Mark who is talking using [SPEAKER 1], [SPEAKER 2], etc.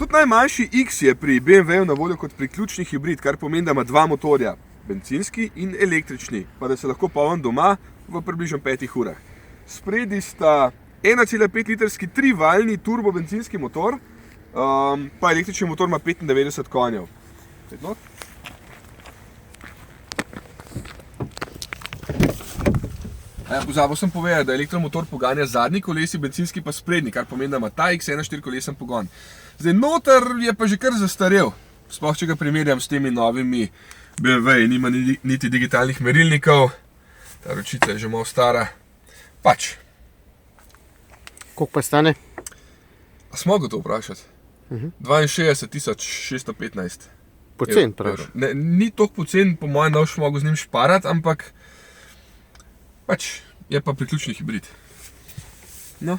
[SPEAKER 1] Tudi najmanjši X je pri BMW na voljo kot priključni hibrid, kar pomeni, da ima dva motorja, bencinski in električni, pa da se lahko polni doma v približno 5 urah. Spredi sta 1,5 litrski trivaljni turbo bencinski motor, pa električni motor ima 95 konjev. Pozabil sem povedati, da elektromotor poganja zadnji kolesi, bencinski pa sprednji, kar pomeni, da ima ta X1 štirikolesen pogon. Zdaj, noter je pa že kar zastarel, sploh če ga primerjam s temi novimi BMW, nima niti digitalnih merilnikov, ta ročica je že malo stara. Pač.
[SPEAKER 2] Koliko pa stane?
[SPEAKER 1] A smo ga to vprašati? 62.615.
[SPEAKER 2] Pocen, praviš?
[SPEAKER 1] Ni toliko pocen, po mojem, da boš mogel z njim šparati, ampak pač je pa priključni hibrid. No.